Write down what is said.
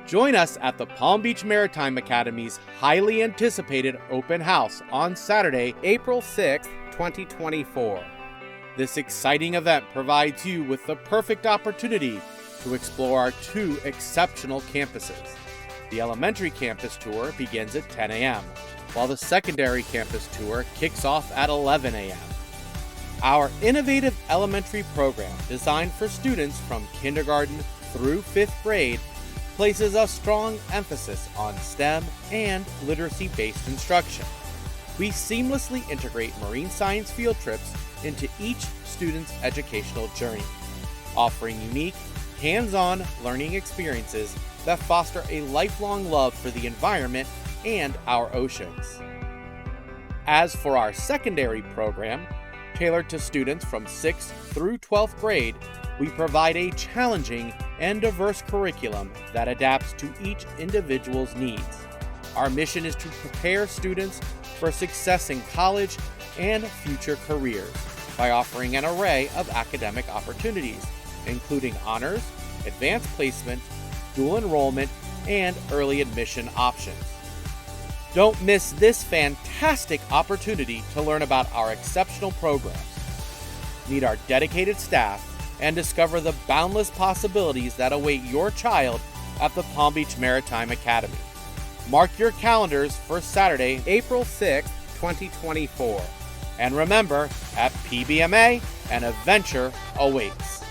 Join us at the Palm Beach Maritime Academy's highly anticipated open house on Saturday, April 6, 2024. This exciting event provides you with the perfect opportunity to explore our two exceptional campuses. The elementary campus tour begins at 10 a.m., while the secondary campus tour kicks off at 11 a.m. Our innovative elementary program, designed for students from kindergarten through 5th grade, places a strong emphasis on STEM and literacy-based instruction. We seamlessly integrate marine science field trips into each student's educational journey, offering unique, hands-on learning experiences that foster a lifelong love for the environment and our oceans. As for our secondary program, tailored to students from 6th through 12th grade, we provide a challenging and diverse curriculum that adapts to each individual's needs. Our mission is to prepare students for success in college and future careers by offering an array of academic opportunities, including honors, advanced placement, dual enrollment, and early admission options. Don't miss this fantastic opportunity to learn about our exceptional programs, meet our dedicated staff, and discover the boundless possibilities that await your child at the Palm Beach Maritime Academy. Mark your calendars for Saturday, April 6, 2024. And remember, at PBMA, an adventure awaits.